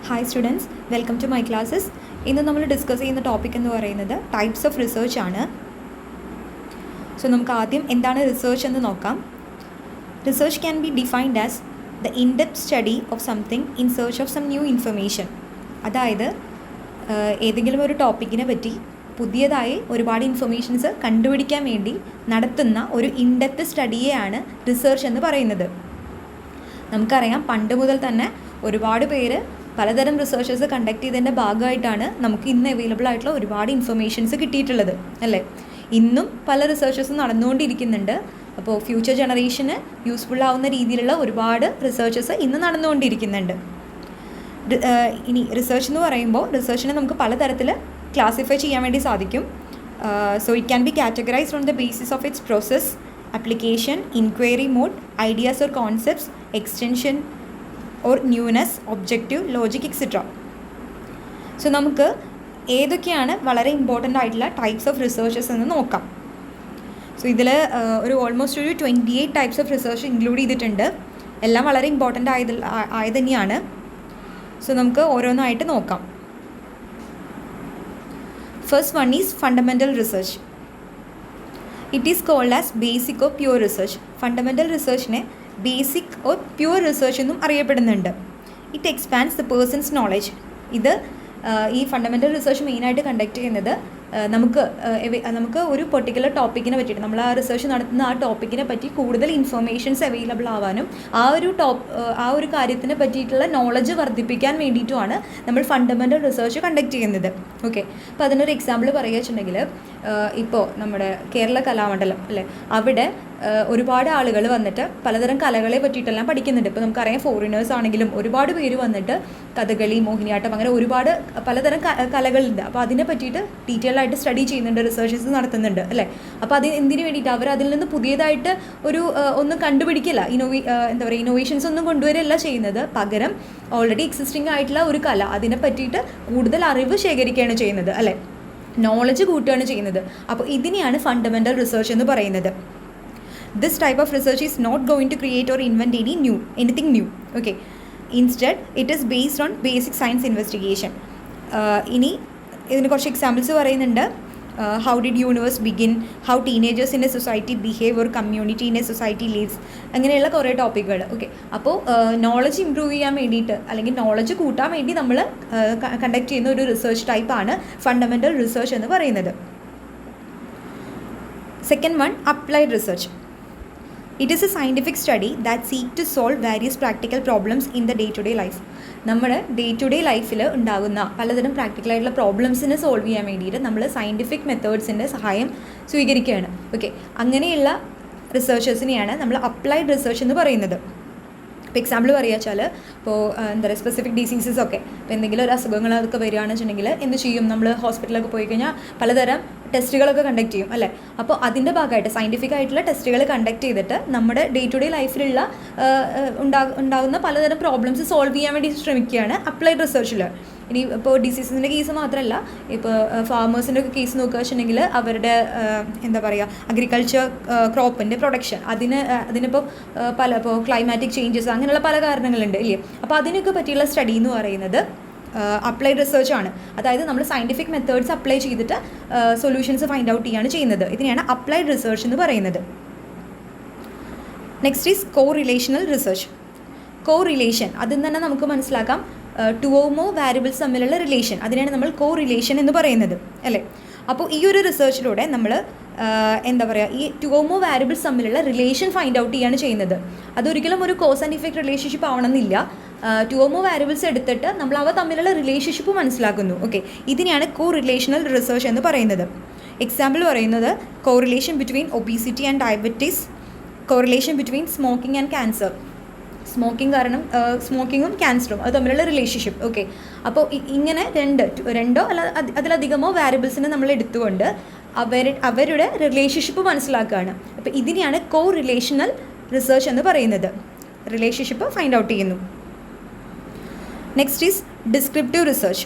Hi students, welcome to my classes. ഇന്ന് നമ്മൾ discuss ചെയ്യുന്ന ടോപ്പിക് എന്ന് പറയുന്നത് ടൈപ്സ് ഓഫ് റിസർച്ച് ആണ്. സോ നമുക്ക് ആദ്യം എന്താണ് റിസർച്ച് എന്ന് നോക്കാം. Research can be defined as the in depth study of something in search of some new information. അതായത് ഏതെങ്കിലും ഒരു ടോപ്പിക്കിനെ പറ്റി പുതിയതായി ഒരുപാട് ഇൻഫർമേഷൻസ് കണ്ടുപിടിക്കാൻ വേണ്ടി നടത്തുന്ന ഒരു ഇൻഡെപ്ത് സ്റ്റഡിയെയാണ് റിസർച്ച് എന്ന് പറയുന്നത്. നമുക്കറിയാം പണ്ട് മുതൽ തന്നെ ഒരുപാട് പേര് പലതരം റിസർച്ചസ് കണ്ടക്ട് ചെയ്തതിൻ്റെ ഭാഗമായിട്ടാണ് നമുക്ക് ഇന്ന് അവൈലബിൾ ആയിട്ടുള്ള ഒരുപാട് ഇൻഫർമേഷൻസ് കിട്ടിയിട്ടുള്ളത് അല്ലേ. ഇന്നും പല റിസർച്ചസും നടന്നുകൊണ്ടിരിക്കുന്നുണ്ട്. അപ്പോൾ ഫ്യൂച്ചർ ജനറേഷന് യൂസ്ഫുൾ ആവുന്ന രീതിയിലുള്ള ഒരുപാട് റിസർച്ചസ് ഇന്ന് നടന്നുകൊണ്ടിരിക്കുന്നുണ്ട്. ഇനി റിസർച്ച് എന്ന് പറയുമ്പോൾ റിസർച്ചിനെ നമുക്ക് പലതരത്തിൽ ക്ലാസിഫൈ ചെയ്യാൻ വേണ്ടി സാധിക്കും. So it can be categorised on the basis of its process, application, inquiry mode, ideas or concepts, extension or newness, objective, logic, etc. So നമുക്ക് ഏതൊക്കെയാണ് വളരെ ഇമ്പോർട്ടൻ്റ് ആയിട്ടുള്ള ടൈപ്സ് ഓഫ് റിസർച്ചസ് എന്ന് നോക്കാം. സോ ഇതിൽ ഒരു ഓൾമോസ്റ്റ് ഒരു 28 ടൈപ്സ് ഓഫ് റിസർച്ച് ഇൻക്ലൂഡ് ചെയ്തിട്ടുണ്ട്. എല്ലാം വളരെ ഇമ്പോർട്ടൻ്റ് ആയത് തന്നെയാണ്. സോ നമുക്ക് ഓരോന്നായിട്ട് നോക്കാം. First one is fundamental research. It is called as basic or pure research. Fundamental റിസർച്ചിനെ ബേസിക് ഓർ പ്യൂർ റിസർച്ച് എന്നും അറിയപ്പെടുന്നുണ്ട്. It expands the person's knowledge. ഇത് ഈ ഫണ്ടമെൻ്റൽ റിസർച്ച് മെയിനായിട്ട് കണ്ടക്ട് ചെയ്യുന്നത് നമുക്ക് ഒരു പെർട്ടിക്കുലർ ടോപ്പിക്കിനെ പറ്റിയിട്ട് നമ്മൾ ആ റിസർച്ച് നടത്തുന്ന ആ ടോപ്പിക്കിനെ പറ്റി കൂടുതൽ ഇൻഫർമേഷൻസ് അവൈലബിൾ ആവാനും ആ ഒരു കാര്യത്തിനെ പറ്റിയിട്ടുള്ള നോളജ് വർദ്ധിപ്പിക്കാൻ വേണ്ടിയിട്ടുമാണ് നമ്മൾ ഫണ്ടമെൻ്റൽ റിസർച്ച് കണ്ടക്ട് ചെയ്യുന്നത്. ഓക്കെ, അപ്പോൾ അതിനൊരു എക്സാമ്പിൾ പറയുക വെച്ചിട്ടുണ്ടെങ്കിൽ ഇപ്പോൾ നമ്മുടെ കേരള കലാമണ്ഡലം അല്ലേ, അവിടെ ഒരുപാട് ആളുകൾ വന്നിട്ട് പലതരം കലകളെ പറ്റിയിട്ടെല്ലാം പഠിക്കുന്നുണ്ട്. ഇപ്പോൾ നമുക്കറിയാം ഫോറിനേഴ്സ് ആണെങ്കിലും ഒരുപാട് പേര് വന്നിട്ട് കഥകളി, മോഹിനിയാട്ടം, അങ്ങനെ ഒരുപാട് പലതരം കലകളുണ്ട്. അപ്പോൾ അതിനെ പറ്റിയിട്ട് ഡീറ്റെയിൽ ആയിട്ട് സ്റ്റഡി ചെയ്യുന്നുണ്ട്, റിസർച്ചസ് നടത്തുന്നുണ്ട് അല്ലേ. അപ്പോൾ അത് എന്തിനു വേണ്ടിയിട്ട് അവർ അതിൽ നിന്ന് പുതിയതായിട്ട് ഒന്നും കണ്ടുപിടിക്കില്ല, ഇന്നോവേഷൻസ് ഒന്നും കൊണ്ടുവരികയല്ല ചെയ്യുന്നത്. പകരം ഓൾറെഡി എക്സിസ്റ്റിംഗ് ആയിട്ടുള്ള ഒരു കല അതിനെ പറ്റിയിട്ട് കൂടുതൽ അറിവ് ശേഖരിക്കുകയാണ് ചെയ്യുന്നത് അല്ലേ, നോളജ് കൂട്ടുകയാണ് ചെയ്യുന്നത്. അപ്പോൾ ഇതിനെയാണ് ഫണ്ടമെൻ്റൽ റിസർച്ച് എന്ന് പറയുന്നത്. This type of research is not going to create or invent anything new. Okay. Instead, it is based on basic science investigation. ഇനി ഇതിന് കുറച്ച് എക്സാമ്പിൾസ് പറയുന്നുണ്ട്. How did universe begin? How teenagers in a society behave or community in a society lives? അങ്ങനെയുള്ള കുറേ ടോപ്പിക്കുകൾ. Okay, അപ്പോൾ knowledge improve ചെയ്യാൻ വേണ്ടിയിട്ട് അല്ലെങ്കിൽ നോളജ് കൂട്ടാൻ വേണ്ടി നമ്മൾ കണ്ടക്ട് ചെയ്യുന്ന ഒരു റിസർച്ച് ടൈപ്പാണ് ഫണ്ടമെൻ്റൽ റിസർച്ച് എന്ന് പറയുന്നത്. Second one, applied research. It is a scientific study that seeks to solve various practical problems in the day-to-day life. നമ്മുടെ ഡേ ടു ഡേ ലൈഫിൽ ഉണ്ടാകുന്ന പലതരം പ്രാക്ടിക്കലായിട്ടുള്ള പ്രോബ്ലംസിനെ സോൾവ് ചെയ്യാൻ വേണ്ടിയിട്ട് നമ്മൾ സയൻറ്റിഫിക് മെത്തേഡ്സിൻ്റെ സഹായം സ്വീകരിക്കുകയാണ്. ഓക്കെ, അങ്ങനെയുള്ള റിസർച്ചേഴ്സിനെയാണ് നമ്മൾ അപ്ലൈഡ് റിസർച്ച് എന്ന് പറയുന്നത്. ഇപ്പോൾ എക്സാമ്പിൾ പറയുക വെച്ചാൽ ഇപ്പോൾ എന്താ പറയുക, സ്പെസിഫിക് ഡിസീസസ് ഒക്കെ ഇപ്പോൾ എന്തെങ്കിലും ഒരു അസുഖങ്ങൾ അതൊക്കെ വരികയാണെന്ന് വെച്ചിട്ടുണ്ടെങ്കിൽ എന്ത് ചെയ്യും, നമ്മൾ ഹോസ്പിറ്റലിലൊക്കെ പോയി കഴിഞ്ഞാൽ പലതരം ടെസ്റ്റുകളൊക്കെ കണ്ടക്ട് ചെയ്യും അല്ലേ. അപ്പോൾ അതിൻ്റെ ഭാഗമായിട്ട് സയൻറ്റിഫിക് ആയിട്ടുള്ള ടെസ്റ്റുകൾ കണ്ടക്ട് ചെയ്തിട്ട് നമ്മുടെ ഡേ ടു ഡേ ലൈഫിലുള്ള ഉണ്ടാകുന്ന പലതരം പ്രോബ്ലംസ് സോൾവ് ചെയ്യാൻ വേണ്ടി ശ്രമിക്കുകയാണ് അപ്ലൈഡ് റിസർച്ചിൽ. ഇനി ഇപ്പോൾ ഡിസീസസിൻ്റെ കേസ് മാത്രമല്ല, ഇപ്പോൾ ഫാമേഴ്സിൻ്റെ ഒക്കെ കേസ് നോക്കുക വെച്ചിട്ടുണ്ടെങ്കിൽ അവരുടെ എന്താ പറയുക, അഗ്രികൾച്ചർ ക്രോപ്പിൻ്റെ പ്രൊഡക്ഷൻ അതിനിപ്പോൾ ഇപ്പോൾ ക്ലൈമാറ്റിക് ചേഞ്ചസ് അങ്ങനെയുള്ള പല കാരണങ്ങളുണ്ട് ഇല്ലേ. അപ്പോൾ അതിനൊക്കെ പറ്റിയുള്ള സ്റ്റഡി എന്ന് പറയുന്നത് അപ്ലൈഡ് റിസർച്ച് ആണ്. അതായത് നമ്മൾ സയൻറ്റിഫിക് മെത്തേഡ്സ് അപ്ലൈ ചെയ്തിട്ട് സൊല്യൂഷൻസ് ഫൈൻഡ് ഔട്ട് ചെയ്യുകയാണ് ചെയ്യുന്നത്. ഇതിനെയാണ് അപ്ലൈഡ് റിസർച്ച് എന്ന് പറയുന്നത്. Next is correlational research. Correlation അതിൽ തന്നെ നമുക്ക് മനസ്സിലാക്കാം, ടു ഓർ മോർ വാരിയബിൾസ് തമ്മിലുള്ള റിലേഷൻ, അതിനാണ് നമ്മൾ കോറിലേഷൻ എന്ന് പറയുന്നത് അല്ലേ. അപ്പോൾ ഈ ഒരു റിസർച്ചിലൂടെ നമ്മൾ എന്താ പറയുക, ഈ ടു ഓർ മോർ വാരിയബിൾസ് തമ്മിലുള്ള റിലേഷൻ ഫൈൻഡ് ഔട്ട് ചെയ്യുകയാണ് ചെയ്യുന്നത്. അതൊരിക്കലും ഒരു കോസ് ആൻഡ് ഇഫക്റ്റ് റിലേഷൻഷിപ്പ് ആവണമെന്നില്ല. ടു ഓർ മോർ വാരിയബിൾസ് എടുത്തിട്ട് നമ്മൾ അവ തമ്മിലുള്ള റിലേഷൻഷിപ്പ് മനസ്സിലാക്കുന്നു. ഓക്കെ, ഇതിനെയാണ് കോറിലേഷണൽ റിസർച്ച് എന്ന് പറയുന്നത്. എക്സാമ്പിൾ പറയുന്നത് correlation between obesity and diabetes, correlation between smoking and cancer. സ്മോക്കിങ്ങും ക്യാൻസറും അത് തമ്മിലുള്ള റിലേഷൻഷിപ്പ്. ഓക്കെ, അപ്പോൾ ഇങ്ങനെ രണ്ടോ അല്ല അതിലധികമോ വാരിയബിൾസിനെ നമ്മൾ എടുത്തുകൊണ്ട് അവരുടെ റിലേഷൻഷിപ്പ് മനസ്സിലാക്കുകയാണ്. അപ്പോൾ ഇതിനെയാണ് കോറിലേഷണൽ റിസർച്ച് എന്ന് പറയുന്നത്. റിലേഷൻഷിപ്പ് ഫൈൻഡ് ഔട്ട് ചെയ്യുന്നു. Next is descriptive research.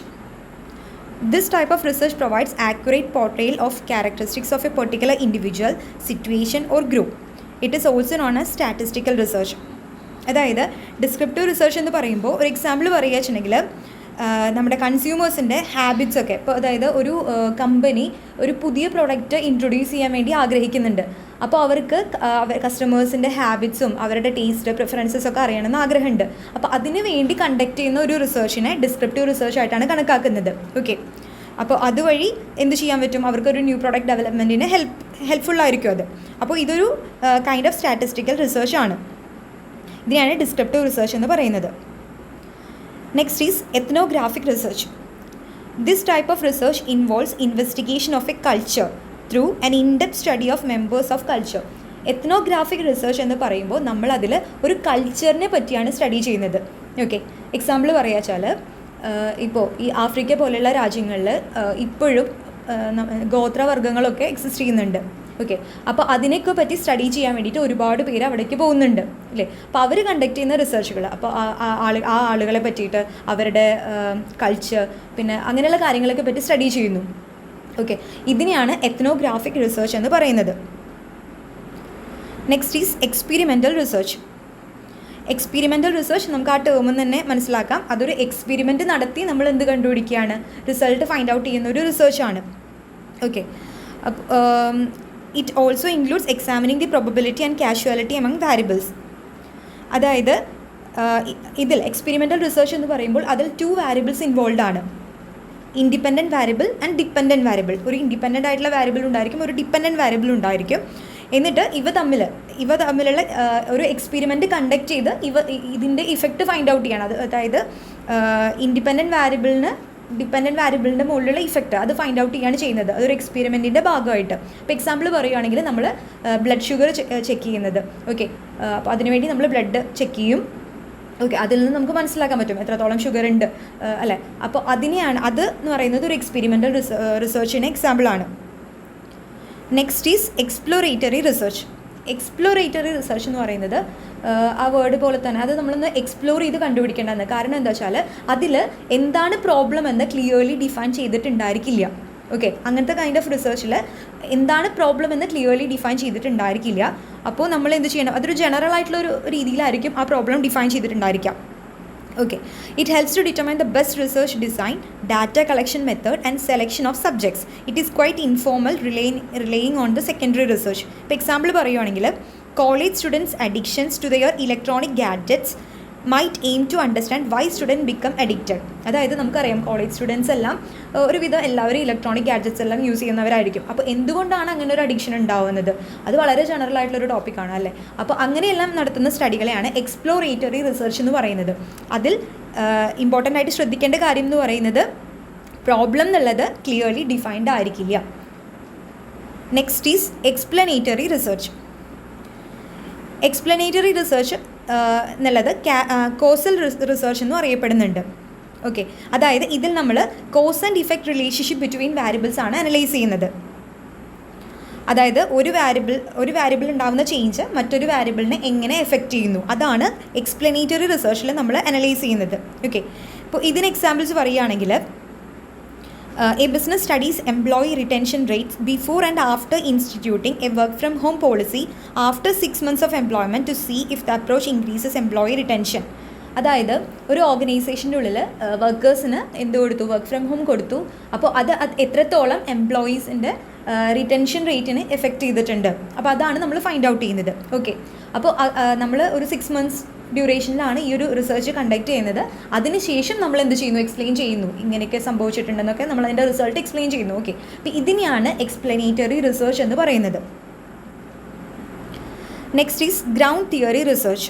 This type of research provides accurate portrayal of characteristics of a particular individual, situation or group. It is also known as statistical research. അതായത് descriptive research എന്ന് പറയുമ്പോൾ ഒരു example പറയുക വെച്ചിട്ടുണ്ടെങ്കിൽ നമ്മുടെ കൺസ്യൂമേഴ്സിൻ്റെ ഹാബിറ്റ്സൊക്കെ ഇപ്പോൾ അതായത് ഒരു കമ്പനി ഒരു പുതിയ പ്രൊഡക്റ്റ് ഇൻട്രൊഡ്യൂസ് ചെയ്യാൻ വേണ്ടി ആഗ്രഹിക്കുന്നുണ്ട്. അപ്പോൾ അവർക്ക് കസ്റ്റമേഴ്സിൻ്റെ ഹാബിറ്റ്സും അവരുടെ ടേസ്റ്റ് പ്രിഫറൻസസ് ഒക്കെ അറിയണമെന്ന് ആഗ്രഹമുണ്ട്. അപ്പോൾ അതിന് വേണ്ടി കണ്ടക്ട് ചെയ്യുന്ന ഒരു റിസർച്ചിനെ ഡിസ്ക്രിപ്റ്റീവ് റിസർച്ച് ആയിട്ടാണ് കണക്കാക്കുന്നത്. ഓക്കെ, അപ്പോൾ അതുവഴി എന്ത് ചെയ്യാൻ പറ്റും, അവർക്കൊരു ന്യൂ പ്രോഡക്റ്റ് ഡെവലപ്മെൻറ്റിന് ഹെൽപ്ഫുള്ളായിരിക്കും അത്. അപ്പോൾ ഇതൊരു കൈൻഡ് ഓഫ് സ്റ്റാറ്റിസ്റ്റിക്കൽ റിസർച്ച് ആണ്. ഇതിനെയാണ് ഡിസ്ക്രിപ്റ്റീവ് റിസർച്ച് എന്ന് പറയുന്നത്. Next is ethnographic research. This type of research involves investigation of A culture through an in-depth study of members of culture. Ethnographic research എന്ന് പറയുമ്പോൾ നമ്മളതിൽ ഒരു കൾച്ചറിനെ പറ്റിയാണ് സ്റ്റഡി ചെയ്യുന്നത്. ഓക്കെ, എക്സാമ്പിൾ പറയുക വെച്ചാൽ ഇപ്പോൾ ഈ ആഫ്രിക്ക പോലെയുള്ള രാജ്യങ്ങളിൽ ഇപ്പോഴും ഗോത്രവർഗ്ഗങ്ങളൊക്കെ എക്സിസ്റ്റ് ചെയ്യുന്നുണ്ട്. ഓക്കെ, അപ്പോൾ അതിനെയൊക്കെ പറ്റി സ്റ്റഡി ചെയ്യാൻ വേണ്ടിയിട്ട് ഒരുപാട് പേര് അവിടേക്ക് പോകുന്നുണ്ട് അല്ലേ. അപ്പോൾ അവർ കണ്ടക്ട് ചെയ്യുന്ന റിസർച്ചുകൾ, അപ്പോൾ ആ ആളുകളെ പറ്റിയിട്ട് അവരുടെ കൾച്ചർ പിന്നെ അങ്ങനെയുള്ള കാര്യങ്ങളൊക്കെ പറ്റി സ്റ്റഡി ചെയ്യുന്നു. ഓക്കെ, ഇതിനെയാണ് എത്നോഗ്രാഫിക് റിസർച്ച് എന്ന് പറയുന്നത്. Next is experimental research. Experimental research നമുക്ക് ആ ടേമിൽ തന്നെ മനസ്സിലാക്കാം. അതൊരു എക്സ്പെരിമെൻറ്റ് നടത്തി നമ്മൾ എന്ത് കണ്ടുപിടിക്കുകയാണ്, റിസൾട്ട് ഫൈൻഡ് ഔട്ട് ചെയ്യുന്ന ഒരു റിസർച്ചാണ്. Okay, it also includes examining the probability and causality among variables. അതായത് ഇതിൽ എക്സ്പെരിമെൻ്റൽ റിസർച്ച് എന്ന് പറയുമ്പോൾ അതിൽ 2 വാരിയബിൾസ് ഇൻവോൾവ് ആണ്. Independent variable and dependent variable. ഒരു ഇൻഡിപെൻഡൻ്റ് ആയിട്ടുള്ള വാരിയബിൾ ഉണ്ടായിരിക്കും, ഒരു ഡിപ്പെൻഡൻറ്റ് വാരിയബിൾ ഉണ്ടായിരിക്കും. എന്നിട്ട് ഇവ തമ്മിലുള്ള ഒരു എക്സ്പെരിമെൻറ്റ് കണ്ടക്ട് ചെയ്ത് ഇതിൻ്റെ ഇഫക്റ്റ് ഫൈൻഡ് ഔട്ട് ചെയ്യണം. അതായത് ഇൻഡിപെൻഡൻറ്റ് വാരിയബിളിൻ്റെ മുകളിലുള്ള ഇഫക്റ്റ് അത് ഫൈൻഡ് ഔട്ട് ചെയ്യാണ് ചെയ്യുന്നത്, അതൊരു എക്സ്പെരിമെൻറ്റിൻ്റെ ഭാഗമായിട്ട്. ഇപ്പോൾ എക്സാമ്പിൾ പറയുകയാണെങ്കിൽ നമ്മൾ ബ്ലഡ് ഷുഗർ ചെക്ക് ചെയ്യുന്നത്. ഓക്കെ, അപ്പോൾ അതിനുവേണ്ടി നമ്മൾ ബ്ലഡ് ചെക്ക് ചെയ്യും. ഓക്കെ, അതിൽ നിന്ന് നമുക്ക് മനസ്സിലാക്കാൻ പറ്റും എത്രത്തോളം ഷുഗർ ഉണ്ട് അല്ലേ. അപ്പോൾ അത് എന്ന് പറയുന്നത് ഒരു എക്സ്പെരിമെൻ്റൽ റിസർച്ചിന് എക്സാമ്പിളാണ്. Next is exploratory research. Exploratory research എന്ന് പറയുന്നത് ആ വേർഡ് പോലെ തന്നെ അത് നമ്മളൊന്ന് എക്സ്പ്ലോർ ചെയ്ത് കണ്ടുപിടിക്കേണ്ടതെന്ന്. കാരണം എന്താ വെച്ചാൽ അതിൽ എന്താണ് പ്രോബ്ലം എന്ന് ക്ലിയർലി ഡിഫൈൻ ചെയ്തിട്ടുണ്ടായിരിക്കില്ല. ഓക്കെ, അങ്ങനത്തെ കൈൻഡ് ഓഫ് റിസർച്ചിൽ എന്താണ് പ്രോബ്ലം എന്ന് ക്ലിയർലി ഡിഫൈൻ ചെയ്തിട്ടുണ്ടായിരിക്കില്ല. അപ്പോൾ നമ്മൾ എന്ത് ചെയ്യണം, അതൊരു ജനറൽ ആയിട്ടുള്ളൊരു രീതിയിലായിരിക്കും ആ പ്രോബ്ലം ഡിഫൈൻ ചെയ്തിട്ടുണ്ടായിരിക്കാം. Okay, it helps to determine the best research design, data collection method and selection of subjects. It is quite informal, relying on the secondary research. For example, പറയുകയാണെങ്കിൽ college students' addictions to their electronic gadgets might aim to understand why students become addicted. അതായത് നമുക്കറിയാം college students എല്ലാം ഒരുവിധം എല്ലാവരും electronic gadgets എല്ലാം use ചെയ്യുന്നവരായിരിക്കും. അപ്പോൾ എന്തുകൊണ്ടാണ് അങ്ങനെ ഒരു അഡിക്ഷൻ ഉണ്ടാവുന്നത്, അത് വളരെ ജനറൽ ആയിട്ടുള്ളൊരു ടോപ്പിക്കാണ് അല്ലേ. അപ്പോൾ അങ്ങനെയെല്ലാം നടത്തുന്ന സ്റ്റഡികളെയാണ് എക്സ്പ്ലോറേറ്ററി റിസർച്ച് എന്ന് പറയുന്നത്. അതിൽ ഇമ്പോർട്ടൻ്റ് ആയിട്ട് ശ്രദ്ധിക്കേണ്ട കാര്യം എന്ന് പറയുന്നത് പ്രോബ്ലം എന്നുള്ളത് ക്ലിയർലി ഡിഫൈൻഡ് ആയിരിക്കില്ല. Next is explanatory research. Explanatory research എന്നുള്ളത് കോസൽ റിസർച്ച് എന്നും അറിയപ്പെടുന്നുണ്ട്. ഓക്കെ, അതായത് ഇതിൽ നമ്മൾ cause and effect relationship between variables ആണ് അനലൈസ് ചെയ്യുന്നത്. അതായത് ഒരു വാരിയബിൾ ഉണ്ടാകുന്ന ചേഞ്ച് മറ്റൊരു വാരിയബിളിനെ എങ്ങനെ എഫക്റ്റ് ചെയ്യുന്നു, അതാണ് എക്സ്പ്ലനേറ്ററി റിസർച്ചിൽ നമ്മൾ അനലൈസ് ചെയ്യുന്നത്. ഓക്കെ, ഇപ്പോൾ ഇതിന് എക്സാമ്പിൾസ് പറയുകയാണെങ്കിൽ a business studies employee retention rates before and after instituting a work from home policy after 6 months of employment to see if the approach increases employee retention. അതായത് ഒരു ഓർഗനൈസേഷൻ്റെ ഉള്ളിൽ വർക്കേഴ്സിന് എന്ത് കൊടുത്തു, വർക്ക് ഫ്രം ഹോം കൊടുത്തു. അപ്പോൾ അത് എത്രത്തോളം എംപ്ലോയീസിൻ്റെ റിറ്റൻഷൻ റേറ്റിനെ എഫക്റ്റ് ചെയ്തിട്ടുണ്ട്, അപ്പോൾ അതാണ് നമ്മൾ ഫൈൻഡ് ഔട്ട് ചെയ്യുന്നത്. ഓക്കെ, അപ്പോൾ നമ്മൾ ഒരു 6 months ഡ്യൂറേഷനിലാണ് ഈ ഒരു റിസർച്ച് കണ്ടക്ട് ചെയ്യുന്നത്. അതിനുശേഷം നമ്മൾ എന്ത് ചെയ്യുന്നു, എക്സ്പ്ലെയിൻ ചെയ്യുന്നു ഇങ്ങനെയൊക്കെ സംഭവിച്ചിട്ടുണ്ടെന്നൊക്കെ നമ്മൾ അതിൻ്റെ റിസൾട്ട് എക്സ്പ്ലെയിൻ ചെയ്യുന്നു. ഓക്കെ, അപ്പോൾ ഇതിനെയാണ് എക്സ്പ്ലനേറ്ററി റിസർച്ച് എന്ന് പറയുന്നത്. Next is ground theory research.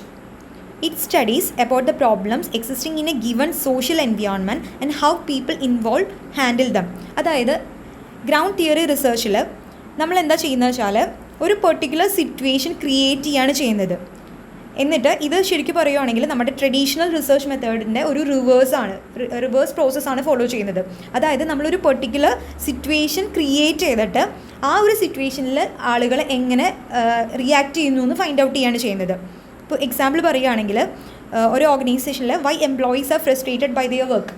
It studies about the problems existing in a given social environment and how people involved handle them. അതായത് ഗ്രൗണ്ട് തിയറി റിസർച്ചിൽ നമ്മൾ എന്താ ചെയ്യുന്നത് വെച്ചാൽ ഒരു പെർട്ടിക്കുലർ സിറ്റുവേഷൻ ക്രിയേറ്റ് ചെയ്യാണ് ചെയ്യുന്നത്. എന്നിട്ട് ഇത് ശരിക്കും പറയുകയാണെങ്കിൽ നമ്മുടെ ട്രഡീഷണൽ റിസർച്ച് മെത്തേഡിൻ്റെ ഒരു റിവേഴ്സ് പ്രോസസ്സാണ് ഫോളോ ചെയ്യുന്നത്. അതായത് നമ്മളൊരു പെർട്ടിക്കുലർ സിറ്റുവേഷൻ ക്രിയേറ്റ് ചെയ്തിട്ട് ആ ഒരു സിറ്റുവേഷനിൽ ആളുകൾ എങ്ങനെ റിയാക്ട് ചെയ്യുന്നു എന്ന് ഫൈൻഡ് ഔട്ട് ചെയ്യാണ് ചെയ്യുന്നത്. ഇപ്പോൾ എക്സാമ്പിൾ പറയുകയാണെങ്കിൽ ഒരു ഓർഗനൈസേഷനിൽ why employees are frustrated by their work,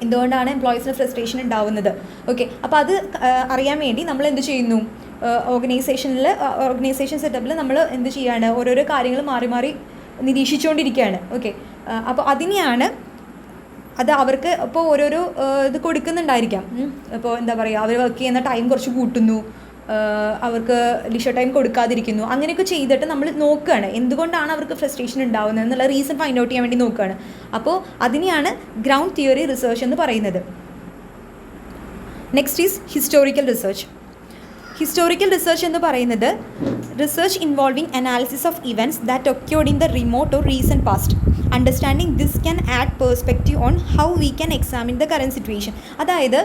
എന്തുകൊണ്ടാണ് എംപ്ലോയീസിന് ഫ്രസ്ട്രേഷൻ ഉണ്ടാവുന്നത്. ഓക്കെ, അപ്പോൾ അത് അറിയാൻ വേണ്ടി നമ്മൾ എന്ത് ചെയ്യുന്നു, ഓർഗനൈസേഷൻ സെറ്റപ്പിൽ നമ്മൾ എന്ത് ചെയ്യാണ്, ഓരോരോ കാര്യങ്ങൾ മാറി മാറി നിരീക്ഷിച്ചുകൊണ്ടിരിക്കുകയാണ്. ഓക്കെ, അപ്പോൾ അതിനെയാണ് അത് അവർക്ക് ഇപ്പോൾ ഓരോരോ ഇത് കൊടുക്കുന്നുണ്ടായിരിക്കാം. ഇപ്പോൾ എന്താ പറയുക, അവർ വർക്ക് ചെയ്യുന്ന ടൈം കുറച്ച് കൂട്ടുന്നു, അവർക്ക് ലിഷർ ടൈം കൊടുക്കാതിരിക്കുന്നു, അങ്ങനെയൊക്കെ ചെയ്തിട്ട് നമ്മൾ നോക്കുകയാണ് എന്തുകൊണ്ടാണ് അവർക്ക് ഫ്രസ്ട്രേഷൻ ഉണ്ടാകുന്നത് എന്നുള്ള റീസൺ ഫൈൻഡ് ഔട്ട് ചെയ്യാൻ വേണ്ടി നോക്കുകയാണ്. അപ്പോൾ അതിനെയാണ് ഗ്രൗണ്ട് തിയറി റിസർച്ച് എന്ന് പറയുന്നത്. Next is historical research. Historical research എന്ന് പറയുന്നത് research involving analysis of events that occurred in the remote or recent past. Understanding this can add perspective on how we can examine the current situation. അതായത്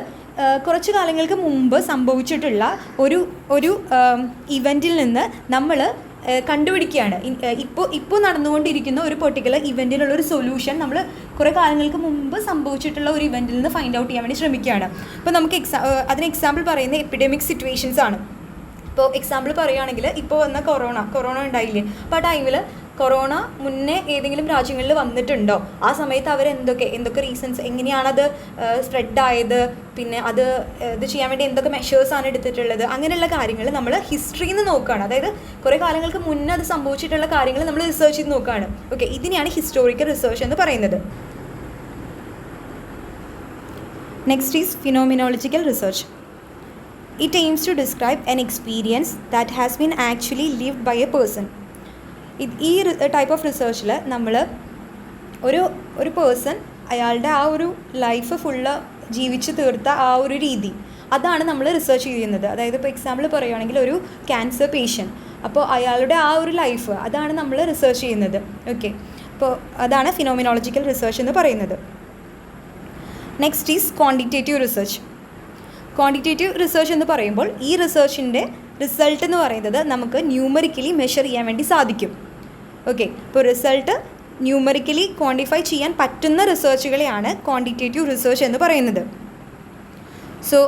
കുറച്ച് കാലങ്ങൾക്ക് മുമ്പ് സംഭവിച്ചിട്ടുള്ള ഒരു ഇവൻറ്റിൽ നിന്ന് നമ്മൾ കണ്ടുപിടിക്കുകയാണ് ഇപ്പോൾ നടന്നുകൊണ്ടിരിക്കുന്ന ഒരു പെർട്ടിക്കുലർ ഇവൻറ്റിനുള്ളൊരു സൊല്യൂഷൻ നമ്മൾ കുറേ കാലങ്ങൾക്ക് മുമ്പ് സംഭവിച്ചിട്ടുള്ള ഒരു ഇവൻറ്റിൽ നിന്ന് ഫൈൻഡ് ഔട്ട് ചെയ്യാൻ വേണ്ടി ശ്രമിക്കുകയാണ്. ഇപ്പോൾ നമുക്ക് അതിന് എക്സാമ്പിൾ പറയുന്നത് എപ്പിഡമിക് സിറ്റുവേഷൻസ് ആണ്. ഇപ്പോൾ എക്സാമ്പിൾ പറയുകയാണെങ്കിൽ ഇപ്പോൾ വന്ന കൊറോണ ഉണ്ടായില്ലേ, അപ്പോൾ ആ ടൈമിൽ കൊറോണ മുന്നേ ഏതെങ്കിലും രാജ്യങ്ങളിൽ വന്നിട്ടുണ്ടോ, ആ സമയത്ത് അവർ എന്തൊക്കെ റീസൺസ്, എങ്ങനെയാണത് സ്പ്രെഡായത്, പിന്നെ ഇത് ചെയ്യാൻ വേണ്ടി എന്തൊക്കെ മെഷേഴ്സാണ് എടുത്തിട്ടുള്ളത്, അങ്ങനെയുള്ള കാര്യങ്ങൾ നമ്മൾ ഹിസ്റ്ററിയിൽ നിന്ന് നോക്കുകയാണ്. അതായത് കുറേ കാലങ്ങൾക്ക് മുന്നേ അത് സംഭവിച്ചിട്ടുള്ള കാര്യങ്ങൾ നമ്മൾ റിസർച്ച് ചെയ്ത് നോക്കുകയാണ്. ഓക്കെ, ഇതിനെയാണ് ഹിസ്റ്റോറിക്കൽ റിസർച്ച് എന്ന് പറയുന്നത്. Next is phenomenological research. It aims to describe an experience that has been actually lived by a person. ഈ ടൈപ്പ് ഓഫ് റിസർച്ചിൽ നമ്മൾ ഒരു പേഴ്സൺ അയാളുടെ ആ ഒരു ലൈഫ് ഫുള്ള് ജീവിച്ച് തീർത്ത ആ ഒരു രീതി, അതാണ് നമ്മൾ റിസർച്ച് ചെയ്യുന്നത്. അതായത് ഇപ്പോൾ എക്സാമ്പിൾ പറയുകയാണെങ്കിൽ ഒരു ക്യാൻസർ പേഷ്യൻറ്റ്, അപ്പോൾ അയാളുടെ ആ ഒരു ലൈഫ് അതാണ് നമ്മൾ റിസർച്ച് ചെയ്യുന്നത്. ഓക്കെ, അപ്പോൾ അതാണ് ഫിനോമിനോളജിക്കൽ റിസർച്ച് എന്ന് പറയുന്നത്. Next is quantitative research. Quantitative research എന്ന് പറയുമ്പോൾ ഈ റിസർച്ചിൻ്റെ റിസൾട്ട് എന്ന് പറയുന്നത് നമുക്ക് ന്യൂമറിക്കലി മെഷർ ചെയ്യാൻ വേണ്ടി സാധിക്കും. ഓക്കെ, ഇപ്പോൾ റിസൾട്ട് ന്യൂമറിക്കലി ക്വാണ്ടിഫൈ ചെയ്യാൻ പറ്റുന്ന റിസർച്ചുകളെയാണ് ക്വാണ്ടിറ്റേറ്റീവ് റിസർച്ച് എന്ന് പറയുന്നത്. So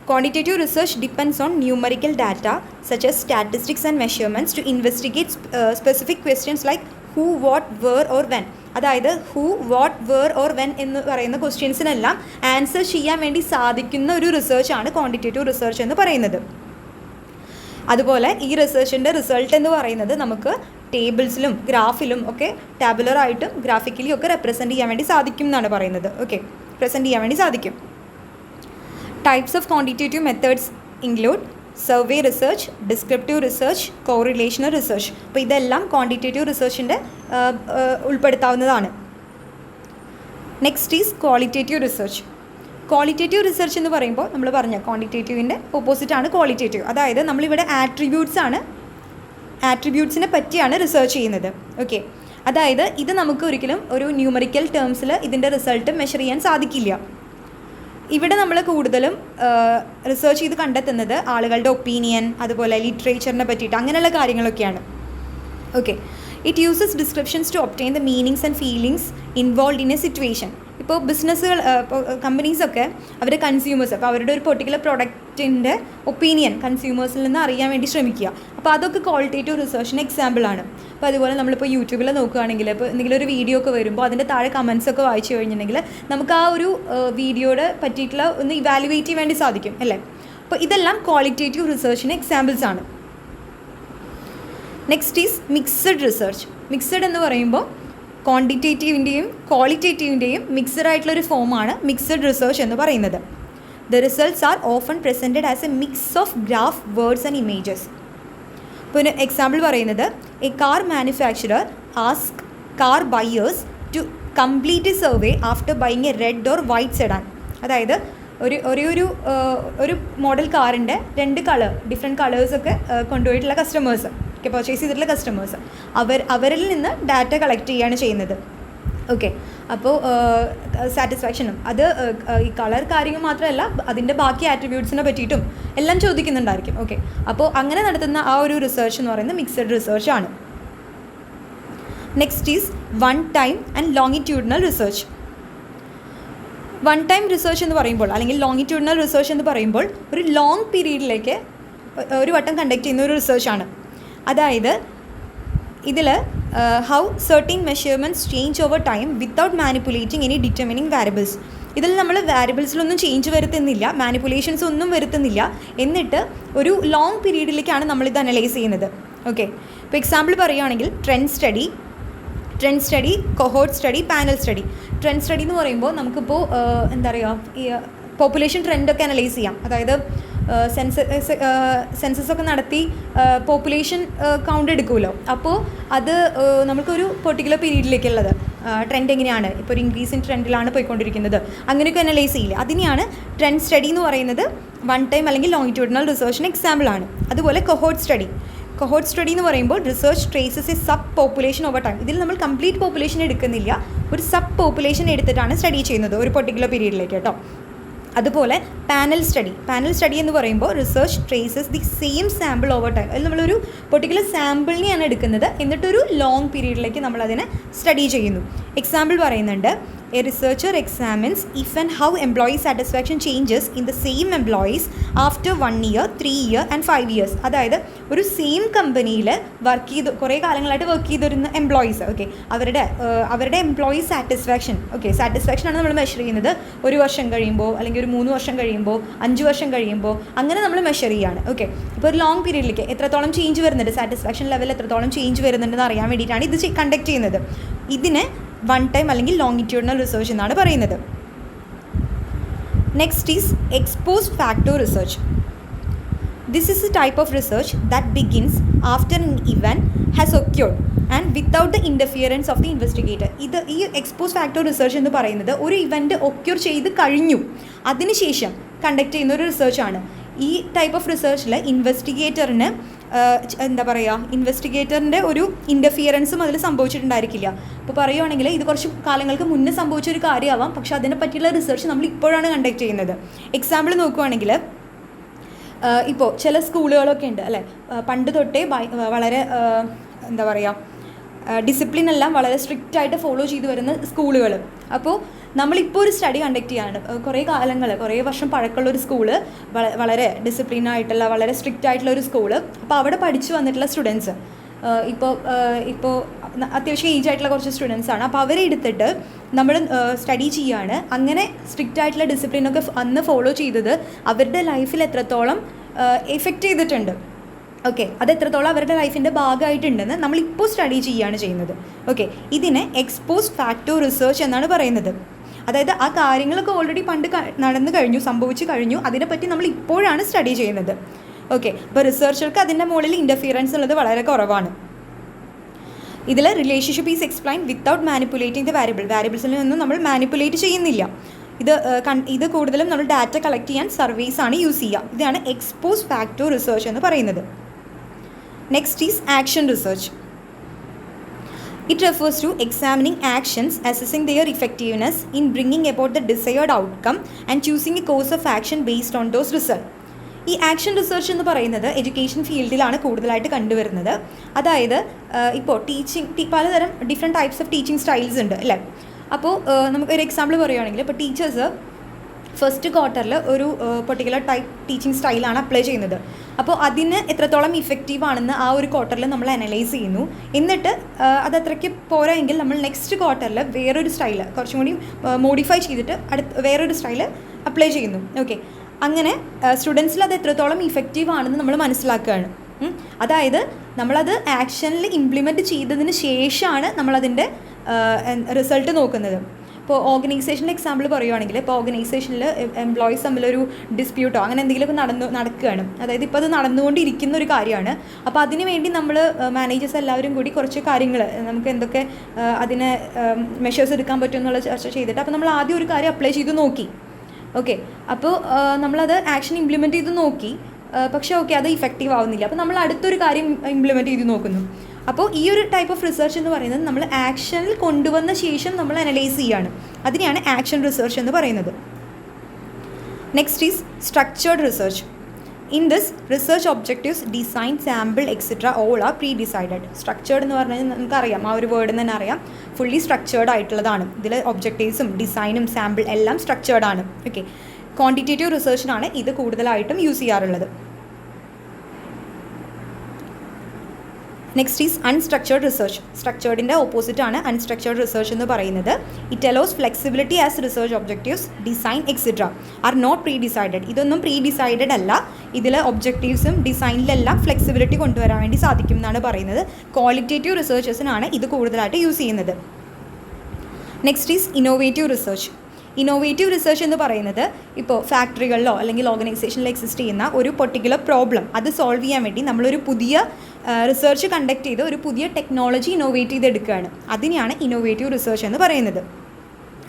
quantitative research depends on numerical data such as statistics and measurements to investigate specific questions like who, what, where or when. അതായത് who, what, where or when എന്ന് പറയുന്ന ക്വസ്റ്റ്യൻസിനെല്ലാം answer ചെയ്യാൻ വേണ്ടി സാധിക്കുന്ന ഒരു റിസർച്ചാണ് ക്വാണ്ടിറ്റേറ്റീവ് റിസർച്ച് എന്ന് പറയുന്നത്. അതുപോലെ ഈ റിസർച്ചിൻ്റെ റിസൾട്ട് എന്ന് പറയുന്നത് നമുക്ക് ടേബിൾസിലും ഗ്രാഫിലും ഒക്കെ ടാബുലറായിട്ടും ഗ്രാഫിക്കലി ഒക്കെ റെപ്രസെൻറ്റ് ചെയ്യാൻ വേണ്ടി സാധിക്കും എന്നാണ് പറയുന്നത്. ഓക്കെ, പ്രസൻറ്റ് ചെയ്യാൻ വേണ്ടി സാധിക്കും. Types of quantitative methods include survey research, descriptive research, correlational research. അപ്പോൾ ഇതെല്ലാം ക്വാണ്ടിറ്റേറ്റീവ് റിസർച്ചിൻ്റെ ഉൾപ്പെടുത്താവുന്നതാണ്. Next is qualitative research. Qualitative research എന്ന് പറയുമ്പോൾ നമ്മൾ പറഞ്ഞ ക്വാണ്ടിറ്റേറ്റീവിൻ്റെ ഓപ്പോസിറ്റാണ് ക്വാളിറ്റേറ്റീവ്. അതായത് നമ്മളിവിടെ ആട്രിബ്യൂട്ട്സിനെ പറ്റിയാണ് റിസർച്ച് ചെയ്യുന്നത്. ഓക്കെ, അതായത് ഇത് നമുക്ക് ഒരിക്കലും ഒരു ന്യൂമറിക്കൽ ടേംസിൽ ഇതിൻ്റെ റിസൾട്ട് മെഷർ ചെയ്യാൻ സാധിക്കില്ല. ഇവിടെ നമ്മൾ കൂടുതലും റിസർച്ച് ചെയ്ത് കണ്ടെത്തുന്നത് ആളുകളുടെ ഒപ്പീനിയൻ, അതുപോലെ ലിറ്ററേച്ചറിനെ പറ്റിയിട്ട് അങ്ങനെയുള്ള കാര്യങ്ങളൊക്കെയാണ്. Okay, it uses descriptions to obtain the meanings and feelings involve in a situation. ഇപ്പോൾ ബിസിനസ്സുകൾ, കമ്പനീസൊക്കെ അവർ കൺസ്യൂമേഴ്സ്, അപ്പോൾ അവരുടെ ഒരു പെർട്ടിക്കുലർ പ്രൊഡക്റ്റിൻ്റെ ഒപ്പീനിയൻ കൺസ്യൂമേഴ്സിൽ നിന്ന് അറിയാൻ വേണ്ടി ശ്രമിക്കുക. അപ്പോൾ അതൊക്കെ ക്വാളിറ്റേറ്റീവ് റിസർച്ചിന് എക്സാമ്പിളാണ്. അപ്പോൾ അതുപോലെ നമ്മളിപ്പോൾ യൂട്യൂബിൽ നോക്കുകയാണെങ്കിൽ ഇപ്പോൾ എന്തെങ്കിലും ഒരു വീഡിയോ ഒക്കെ വരുമ്പോൾ അതിൻ്റെ താഴെ കമൻസ് ഒക്കെ വായിച്ചു കഴിഞ്ഞിട്ടുണ്ടെങ്കിൽ നമുക്ക് ആ ഒരു വീഡിയോയുടെ പറ്റിയിട്ടുള്ള ഒന്ന് ഇവാലുവേറ്റ് ചെയ്യാൻ വേണ്ടി സാധിക്കും അല്ലേ. അപ്പോൾ ഇതെല്ലാം ക്വാളിറ്റേറ്റീവ് റിസർച്ചിന് എക്സാമ്പിൾസ് ആണ്. Next is mixed research. Mixed എന്ന് പറയുമ്പോൾ ക്വാണ്ടിറ്റേറ്റീവിൻ്റെയും ക്വാളിറ്റേറ്റീവിൻ്റെയും മിക്സഡ് ആയിട്ടുള്ളൊരു ഫോമാണ് മിക്സഡ് റിസർച്ച് എന്ന് പറയുന്നത്. The results are often presented as a mix of graph, words and images. ഇപ്പോൾ ഒരു എക്സാമ്പിൾ പറയുന്നത്, a car manufacturer ask car buyers to complete a survey after buying a red or white sedan. അതായത് ഒരു model കാറിൻ്റെ different കളേഴ്സൊക്കെ കൊണ്ടുപോയിട്ടുള്ള customers, purchase ചെയ്തിട്ടുള്ള customers, അവരിൽ നിന്ന് ഡാറ്റ കളക്ട് ചെയ്യുകയാണ് ചെയ്യുന്നത്. ഓക്കെ, അപ്പോൾ സാറ്റിസ്ഫാക്ഷനും അത് ഈ കളർ കാര്യങ്ങൾ മാത്രമല്ല അതിൻ്റെ ബാക്കി ആട്രിബ്യൂട്ട്സിനെ പറ്റിയിട്ടും എല്ലാം ചോദിക്കുന്നുണ്ടായിരിക്കും. ഓക്കെ, അപ്പോൾ അങ്ങനെ നടത്തുന്ന ആ ഒരു റിസർച്ച് എന്ന് പറയുന്നത് മിക്സഡ് റിസർച്ച് ആണ്. Next is one time and longitudinal research. One time research എന്ന് പറയുമ്പോൾ അല്ലെങ്കിൽ ലോങ്ങിറ്റ്യൂഡിനൽ റിസർച്ച് എന്ന് പറയുമ്പോൾ ഒരു ലോങ് പീരീഡിലേക്ക് ഒരു വട്ടം കണ്ടക്ട് ചെയ്യുന്ന ഒരു റിസർച്ചാണ്. അതായത് ഇതിൽ how certain measurements change over time without manipulating any determining variables. ഇതിൽ നമ്മൾ വാരിയബിൾസിലൊന്നും ചേഞ്ച് വരുത്തുന്നില്ല, മാനിപ്പുലേഷൻസ് ഒന്നും വരുത്തുന്നില്ല, എന്നിട്ട് ഒരു ലോങ് പീരീഡിലേക്കാണ് നമ്മളിത് അനലൈസ് ചെയ്യുന്നത്. ഓക്കെ, ഇപ്പോൾ എക്സാമ്പിൾ പറയുകയാണെങ്കിൽ trend study, cohort study, panel study. Trend study എന്ന് പറയുമ്പോൾ നമുക്കിപ്പോൾ എന്താ പറയുക, ഈ പോപ്പുലേഷൻ ട്രെൻഡൊക്കെ അനലൈസ് ചെയ്യാം. അതായത് സെൻസസ് ഒക്കെ നടത്തി പോപ്പുലേഷൻ കൗണ്ട് എടുക്കുമല്ലോ. അപ്പോൾ അത് നമുക്കൊരു പെർട്ടിക്കുലർ പീരീഡിലേക്കുള്ളത് ട്രെൻഡ് എങ്ങനെയാണ്, ഇപ്പോൾ ഒരു ഇൻക്രീസിങ് ട്രെൻഡിലാണ് പോയിക്കൊണ്ടിരിക്കുന്നത്, അങ്ങനെയൊക്കെ അനലൈസ് ചെയ്യില്ല. അതിനെയാണ് ട്രെൻഡ് സ്റ്റഡി എന്ന് പറയുന്നത്. വൺ ടൈം അല്ലെങ്കിൽ ലോങ്ങിറ്റ്യൂഡിനൽ റിസർച്ചിന് എക്സാമ്പിളാണ്. അതുപോലെ കൊഹോർട്ട് സ്റ്റഡി എന്ന് പറയുമ്പോൾ research traces A sub population over time. ഇതിൽ നമ്മൾ കംപ്ലീറ്റ് പോപ്പുലേഷൻ എടുക്കുന്നില്ല, ഒരു സബ് പോപ്പുലേഷൻ എടുത്തിട്ടാണ് സ്റ്റഡി ചെയ്യുന്നത് ഒരു പെർട്ടിക്കുലർ പീരീഡിലേക്ക് കേട്ടോ. അതുപോലെ പാനൽ സ്റ്റഡി എന്ന് പറയുമ്പോൾ research traces the same sample over time. അതിൽ നമ്മളൊരു പെർട്ടിക്കുലർ സാമ്പിളിനെയാണ് എടുക്കുന്നത്, എന്നിട്ടൊരു ലോങ് പീരീഡിലേക്ക് നമ്മളതിനെ സ്റ്റഡി ചെയ്യുന്നു. എക്സാമ്പിൾ പറയുന്നുണ്ട്, A researcher examines if and how employee satisfaction changes in the same employees after 1 year, 3 years and 5 years. അതായത് ഒരു സെയിം കമ്പനിയിൽ കുറേ കാലങ്ങളായിട്ട് വർക്ക് ചെയ്തിരുന്ന എംപ്ലോയീസ്, ഓക്കെ, അവരുടെ എംപ്ലോയി സാറ്റിസ്ഫാക്ഷനാണ് നമ്മൾ മെഷർ ചെയ്യുന്നത്. 1 വർഷം കഴിയുമ്പോൾ, അല്ലെങ്കിൽ ഒരു 3 വർഷം കഴിയുമ്പോൾ, 5 വർഷം കഴിയുമ്പോൾ, അങ്ങനെ നമ്മൾ മെഷർ ചെയ്യുകയാണ്. ഓക്കെ, ഇപ്പോൾ ഒരു ലോങ് പീരീഡിലേക്ക് എത്രത്തോളം ചേഞ്ച് വരുന്നുണ്ട്, സാറ്റിസ്ഫാക്ഷൻ ലെവൽ എത്രത്തോളം ചേഞ്ച് വരുന്നുണ്ടെന്ന് അറിയാൻ വേണ്ടിയിട്ടാണ് ഇത് കണ്ടക്ട് ചെയ്യുന്നത്. ഇതിനെ വൺ ടൈം അല്ലെങ്കിൽ ലോങ്ങിറ്റ്യൂഡിനൽ റിസർച്ച് എന്നാണ് പറയുന്നത്. Next is ex post facto research. This is a type of research that begins after an event has occurred and without the interference of the investigator. ഈ എക്സ്പോസ് ഫാക്ടോ റിസർച്ച് എന്ന് പറയുന്നത് ഒരു event occur ചെയ്ത് കഴിഞ്ഞു, അതിനുശേഷം conduct ചെയ്യുന്ന ഒരു റിസർച്ചാണ്. ഈ ടൈപ്പ് ഓഫ് റിസർച്ചിൽ ഇൻവെസ്റ്റിഗേറ്ററിന് ഇൻവെസ്റ്റിഗേറ്ററിൻ്റെ ഒരു ഇൻ്റർഫിയറൻസും അതിൽ സംഭവിച്ചിട്ടുണ്ടായിരിക്കില്ല. അപ്പോൾ പറയുവാണെങ്കിൽ ഇത് കുറച്ച് കാലങ്ങൾക്ക് മുന്നേ സംഭവിച്ചൊരു കാര്യമാവാം, പക്ഷേ അതിനെ പറ്റിയുള്ള റിസർച്ച് നമ്മൾ ഇപ്പോഴാണ് കണ്ടക്ട് ചെയ്യുന്നത്. എക്സാമ്പിൾ നോക്കുവാണെങ്കിൽ, ഇപ്പോൾ ചില സ്കൂളുകളൊക്കെ ഉണ്ട് അല്ലേ, പണ്ട് തൊട്ടേ വളരെ ഡിസിപ്ലിൻ എല്ലാം വളരെ സ്ട്രിക്റ്റ് ആയിട്ട് ഫോളോ ചെയ്തു വരുന്ന സ്കൂളുകൾ. അപ്പോൾ നമ്മളിപ്പോൾ ഒരു സ്റ്റഡി കണ്ടക്ട് ചെയ്യാണ്, കുറേ വർഷം പഴക്കമുള്ള ഒരു സ്കൂള്, വളരെ ഡിസിപ്ലിനായിട്ടുള്ള വളരെ സ്ട്രിക്റ്റ് ആയിട്ടുള്ള ഒരു സ്കൂള്. അപ്പോൾ അവിടെ പഠിച്ചു വന്നിട്ടുള്ള സ്റ്റുഡൻസ് ഇപ്പോൾ അത്യാവശ്യം ഏജ് ആയിട്ടുള്ള കുറച്ച് സ്റ്റുഡൻസാണ്. അപ്പോൾ അവരെ എടുത്തിട്ട് നമ്മൾ സ്റ്റഡി ചെയ്യുകയാണ്. അങ്ങനെ സ്ട്രിക്റ്റ് ആയിട്ടുള്ള ഡിസിപ്ലിനൊക്കെ അന്ന് ഫോളോ ചെയ്തത് അവരുടെ ലൈഫിൽ എത്രത്തോളം എഫക്റ്റ് ചെയ്തിട്ടുണ്ട്, ഓക്കെ, അത് എത്രത്തോളം അവരുടെ ലൈഫിൻ്റെ ഭാഗമായിട്ടുണ്ടെന്ന് നമ്മളിപ്പോൾ സ്റ്റഡി ചെയ്യുകയാണ് ചെയ്യുന്നത്. ഓക്കെ, ഇതിനെ എക്സ്പോസ്ഡ് ഫാക്ടോ റിസർച്ച് എന്നാണ് പറയുന്നത്. അതായത് ആ കാര്യങ്ങളൊക്കെ ഓൾറെഡി പണ്ട് സംഭവിച്ചു കഴിഞ്ഞു, അതിനെപ്പറ്റി നമ്മൾ ഇപ്പോഴാണ് സ്റ്റഡി ചെയ്യുന്നത്. ഓക്കെ, അപ്പോൾ റിസർച്ചർക്ക് അതിൻ്റെ മുകളിൽ ഇൻ്റർഫിയറൻസ് ഉള്ളത് വളരെ കുറവാണ്. ഇതിൽ relationship is explain without manipulating the വാരിയബിൾസിൽ നിന്നും നമ്മൾ മാനിപ്പുലേറ്റ് ചെയ്യുന്നില്ല. ഇത് കൂടുതലും നമ്മൾ ഡാറ്റ കളക്ട് ചെയ്യാൻ സർവേസ് ആണ് യൂസ് ചെയ്യുക. ഇതാണ് എക്സ്പോസ് ഫാക്ടോ റിസർച്ച് എന്ന് പറയുന്നത്. Next is action research. It refers to examining actions, assessing their effectiveness in bringing about the desired outcome and choosing a course of action based on those results. ഈ action research എന്ന് പറയുന്നത് education ഫീൽഡിലാണ് കൂടുതലായിട്ട് കണ്ടുവരുന്നത്. അതായത് ഇപ്പോൾ പലതരം different types of teaching styles ഉണ്ട് അല്ലേ. അപ്പോൾ നമുക്കൊരു എക്സാമ്പിൾ പറയുകയാണെങ്കിൽ, ഇപ്പോൾ ടീച്ചേഴ്സ് ഫസ്റ്റ് ക്വാർട്ടറിൽ ഒരു പെർട്ടിക്കുലർ ടൈപ്പ് ടീച്ചിങ് സ്റ്റൈലാണ് അപ്ലൈ ചെയ്യുന്നത്. അപ്പോൾ അതിന് എത്രത്തോളം ഇഫക്റ്റീവ് ആണെന്ന് ആ ഒരു ക്വാർട്ടറിൽ നമ്മൾ അനലൈസ് ചെയ്യുന്നു. എന്നിട്ട് അത് അത്രയ്ക്ക് പോരായെങ്കിൽ നമ്മൾ നെക്സ്റ്റ് ക്വാർട്ടറിൽ വേറൊരു സ്റ്റൈല് കുറച്ചും കൂടി മോഡിഫൈ ചെയ്തിട്ട് വേറൊരു സ്റ്റൈല് അപ്ലൈ ചെയ്യുന്നു. ഓക്കെ, അങ്ങനെ സ്റ്റുഡൻസിൽ അത് എത്രത്തോളം ഇഫക്റ്റീവ് ആണെന്ന് നമ്മൾ മനസ്സിലാക്കുകയാണ്. അതായത് നമ്മളത് ആക്ഷനിൽ ഇംപ്ലിമെൻറ്റ് ചെയ്തതിന് ശേഷമാണ് നമ്മളതിൻ്റെ റിസൾട്ട് നോക്കുന്നത്. ഇപ്പോൾ ഓർഗനൈസേഷൻ്റെ എക്സാമ്പിൾ പറയുവാണെങ്കിൽ, ഇപ്പോൾ ഓർഗനൈസേഷനിൽ എംപ്ലോയീസ് തമ്മിലൊരു ഡിസ്പ്യൂട്ടോ അങ്ങനെ എന്തെങ്കിലുമൊക്കെ നടക്കുകയാണ്. അതായത് ഇപ്പോൾ അത് നടന്നുകൊണ്ടിരിക്കുന്ന ഒരു കാര്യമാണ്. അപ്പോൾ അതിന് വേണ്ടി നമ്മൾ മാനേജേഴ്സ് എല്ലാവരും കൂടി കുറച്ച് കാര്യങ്ങൾ നമുക്ക് എന്തൊക്കെ അതിനെ മെഷേഴ്സ് എടുക്കാൻ പറ്റും എന്നുള്ള ചർച്ച ചെയ്തിട്ട്, അപ്പോൾ നമ്മൾ ആദ്യം ഒരു കാര്യം അപ്ലൈ ചെയ്ത് നോക്കി. ഓക്കെ, അപ്പോൾ നമ്മളത് ആക്ഷൻ ഇംപ്ലിമെൻറ്റ് ചെയ്ത് നോക്കി, പക്ഷേ ഓക്കെ അത് ഇഫക്റ്റീവ് ആവുന്നില്ല. അപ്പോൾ നമ്മൾ അടുത്തൊരു കാര്യം ഇംപ്ലിമെൻറ്റ് ചെയ്ത് നോക്കുന്നു. അപ്പോൾ ഈ ഒരു ടൈപ്പ് ഓഫ് റിസർച്ച് എന്ന് പറയുന്നത് നമ്മൾ ആക്ഷനിൽ കൊണ്ടുവന്ന ശേഷം നമ്മൾ അനലൈസ് ചെയ്യുകയാണ്. അതിനെയാണ് ആക്ഷൻ റിസർച്ച് എന്ന് പറയുന്നത്. Next is structured research. In this research objectives, design, sample etcetera all are pre decided. Structured എന്ന് പറഞ്ഞാൽ നമുക്കറിയാം, ആ ഒരു വേർഡ് തന്നെ അറിയാം, ഫുള്ളി സ്ട്രക്ചേർഡ് ആയിട്ടുള്ളതാണ്. ഇതിൽ ഒബ്ജക്റ്റീവ്സും ഡിസൈനും സാമ്പിൾ എല്ലാം സ്ട്രക്ചേർഡ് ആണ്. ഓക്കെ, ക്വാണ്ടിറ്റേറ്റീവ് റിസർച്ചിനാണ് ഇത് കൂടുതലായിട്ടും യൂസ് ചെയ്യാറുള്ളത്. Next is unstructured research. സ്ട്രക്ചേർഡിൻ്റെ ഓപ്പോസിറ്റാണ് അൺസ്ട്രക്ചേർഡ് റിസർച്ച് എന്ന് പറയുന്നത്. It allows flexibility as research objectives, design etcetera are not pre decided. ഇതൊന്നും പ്രീ ഡിസൈഡഡ് അല്ല. ഇതിൽ ഒബ്ജക്റ്റീവ്സും ഡിസൈനിലെല്ലാം ഫ്ലെക്സിബിലിറ്റി കൊണ്ടുവരാൻ വേണ്ടി സാധിക്കും എന്നാണ് പറയുന്നത്. ക്വാളിറ്റേറ്റീവ് റിസർച്ചേഴ്സിനാണ് ഇത് കൂടുതലായിട്ട് യൂസ് ചെയ്യുന്നത്. Next is innovative research. Innovative research എന്ന് പറയുന്നത് ഇപ്പോൾ ഫാക്ടറികളിലോ അല്ലെങ്കിൽ ഓർഗനൈസേഷനിലോ എക്സിസ്റ്റ് ചെയ്യുന്ന ഒരു പെർട്ടിക്കുലർ പ്രോബ്ലം അത് സോൾവ് ചെയ്യാൻ വേണ്ടി നമ്മളൊരു പുതിയ റിസർച്ച് കണ്ടക്ട് ചെയ്ത് ഒരു പുതിയ ടെക്നോളജി ഇന്നോവേറ്റ് ചെയ്തെടുക്കുകയാണ്. അതിനെയാണ് ഇന്നോവേറ്റീവ് റിസർച്ച് എന്ന് പറയുന്നത്.